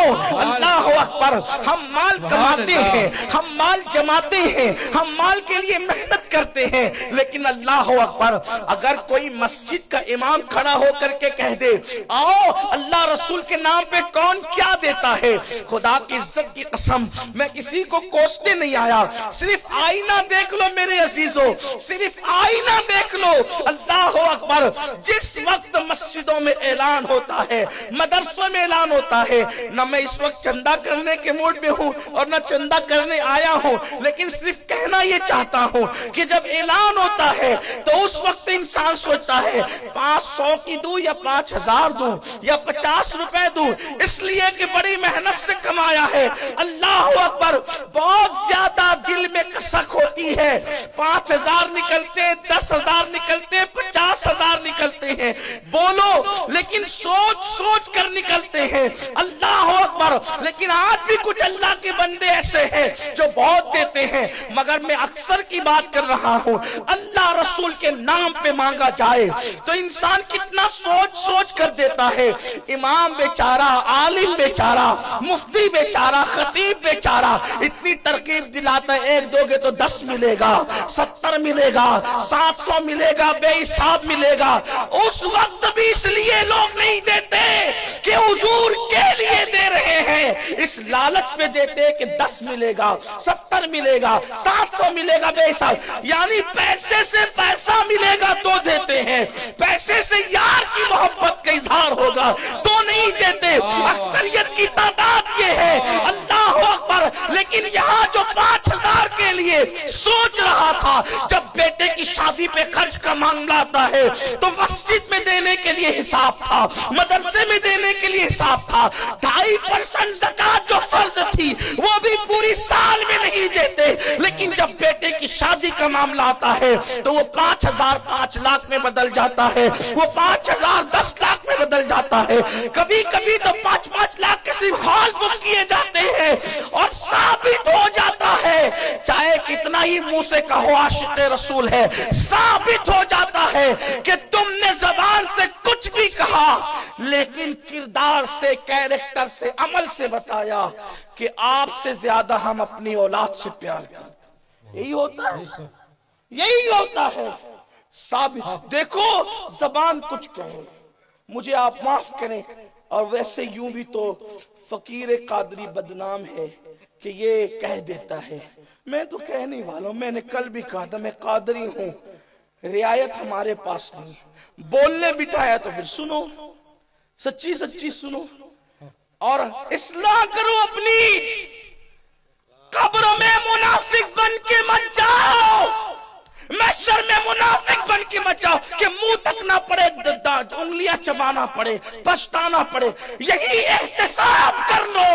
आओ अल्लाह अकबर, हम माल कमाते हैं, हम माल जमाते हैं, हम माल के लिए मेहनत करते हैं, लेकिन अल्लाह अकबर अगर कोई मस्जिद का इमाम खड़ा होकर के कह दे आओ अल्लाह रसूल के नाम पे कौन क्या देता है, खुदा की इज्जत की कसम मैं किसी को कोसने नहीं आया, सिर्फ आईना देख लो मेरे अजीजों, सिर्फ आईना देख लो। अल्लाह अकबर, जिस वक्त मस्जिदों में ऐलान होता है, मदरसों में ऐलान होता है, न मैं इस वक्त चंदा करने के मूड में हूं और न चंदा करने आया हूं, लेकिन सिर्फ कहना ये चाहता हूं कि जब ऐलान होता है तो उस वक्त इंसान सोचता है 500 की दूं या 5000 दूं या 50 रुपए दूं, इसलिए कि बड़ी मेहनत से कमाया है। अल्लाह अकबर, बहुत ज्यादा दिल में कसक होती है, 5000 निकलते, 10,000 निकलते, 50,000 निकलते हैं, बोलो लेकिन सोच सोच कर निकलते हैं। अल्लाह अकबर, लेकिन आज भी कुछ अल्लाह के बंदे ऐसे हैं जो बहुत देते हैं, मगर मैं अक्सर की बात कर रहा हूं, अल्लाह रसूल के नाम पे मांगा जाए तो इंसान कितना सोच सोच कर देता है। इमाम बेचारा, आलिम बेचारा, मुफ्ती बेचारा, खतीब बेचारा इतनी तरकीब दिलाता है, एक दोगे तो 10 मिलेगा, 70 मिलेगा, 700 मिलेगा, बेहिसाब मिलेगा। उस वक्त भी इसलिए लोग नहीं देते कि हुजूर के लिए दे रहे हैं, इस लालच में देते कि 10 मिलेगा, 70 मिलेगा, 700 मिलेगा, बेहिसाब, यानी पैसे से पैसा मिलेगा तो देते हैं, पैसे से यार की मोहब्बत का इजहार होगा तो नहीं देते। अक्सरियत की तादाद ये है। अल्लाह अकबर, लेकिन यहाँ जो 5000 के लिए सोच रहा था, जब बेटे की शादी पे खर्च का मामला आता है तो मस्जिद में देने के लिए हिसाब था, मदरसे में देने के लिए हिसाब था, 2.5% ज़कात जो फर्ज थी वो भी पूरी साल में नहीं देते, लेकिन जब बेटे की शादी का मामला आता है तो वो 5000 5 लाख में बदल जाता है, वो 5000 10 लाख में बदल जाता है, कभी कभी तो 5-5 लाख के सिर्फ हॉल बुक किए जाते हैं, और साबित हो जाता है, चाहे कितना ही मुंह से कहो आशिक रसूल है, साबित हो जाता है कि तुमने जबान से कुछ भी कहा, लेकिन किरदार से, कैरेक्टर से, अमल से बताया कि आपसे ज्यादा हम अपनी औलाद से प्यार करते। यही होता है, यही होता है। साबित देखो, जबान कुछ कहे, मुझे आप माफ करें, और वैसे यूं भी तो फकीर कादरी बदनाम है कि ये कह देता है, मैं तो कहने वाला हूं, मैंने कल भी कहा था मैं कादरी हूं, रियायत हमारे पास नहीं, बोलने बिठाया तो फिर सुनो, सच्ची सच्ची सुनो और इस्लाह करो अपनी। कब्र में मुनाफिक बन के मत जाओ, महशर में मुनाफिक बन के मत जाओ कि मुंह तक ना पड़े, उंगलियां चबाना पड़े, पछताना पड़े। यही एहतिसाब कर लो,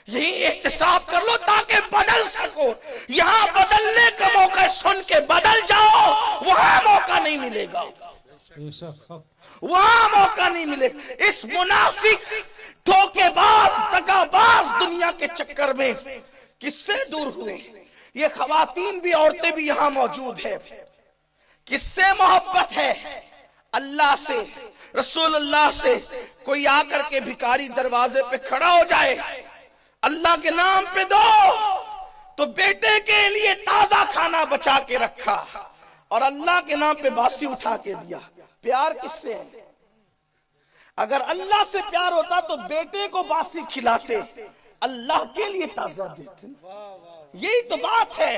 यही एहतिसाब कर लो ताकि बदल सको। यहाँ बदलने का मौका सुन के बदल जाओ, वहां मौका नहीं मिलेगा, वहां मौका नहीं मिलेगा। इस मुनाफिक, धोखेबाज, दगाबाज दुनिया के चक्कर में किससे दूर हुए? ये खवातीन भी, औरतें भी यहाँ मौजूद है। किससे मोहब्बत है? अल्लाह से, रसूलुल्लाह से। कोई आकर के भिखारी दरवाजे पे खड़ा हो जाए, अल्लाह के नाम पे दो, तो बेटे के लिए ताजा खाना बचा के रखा और अल्लाह के नाम पे बासी उठा के दिया। प्यार किससे है? अगर अल्लाह से प्यार होता तो बेटे को बासी खिलाते, अल्लाह के लिए ताजा देते। यही तो बात है,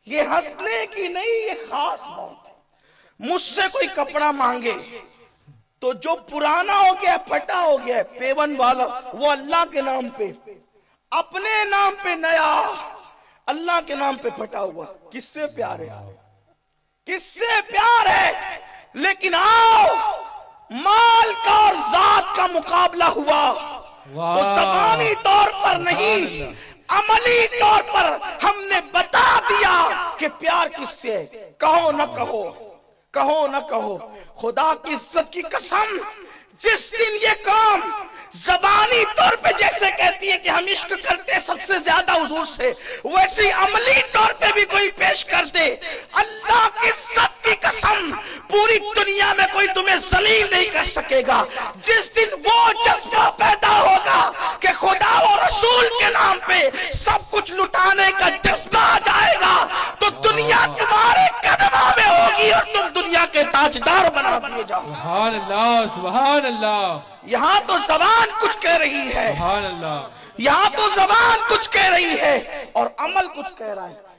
ये हंसने की नहीं, ये खास बात है। मुझसे कोई कपड़ा मांगे तो जो पुराना हो गया, फटा हो गया, पेवन वाला, वो अल्लाह के नाम पे, अपने नाम पे नया, अल्लाह के नाम पे फटा हुआ, किससे प्यार है? किससे प्यार है? लेकिन आओ, माल का और जात का मुकाबला हुआ तो ज़बानी तौर पर नहीं, अमली तौर पर हमने बता दिया कि प्यार किससे है। कहो न कहो, कहो न कहो, खुदा की इज्जत की कसम, जिस दिन ये कौम ज़बानी तौर पे जैसे कहती है कि हम इश्क करते हैं सबसे ज्यादा हुजूर से, वैसे अमली तौर पे भी कोई पेश कर दे, अल्लाह की इज्जत की कसम, पूरी दुनिया में कोई तुम्हें जलील नहीं कर सकेगा। जिस दिन वो जज्बा पैदा होगा کمانے کا جذبہ آ جائے گا تو دنیا تمہارے قدموں میں ہوگی اور تم دنیا کے تاجدار بنا دیے جاؤ. سبحان اللہ سبحان اللہ. یہاں تو زبان کچھ کہہ رہی ہے, سبحان اللہ. یہاں تو زبان کچھ کہہ رہی ہے اور عمل کچھ کہہ رہا ہے.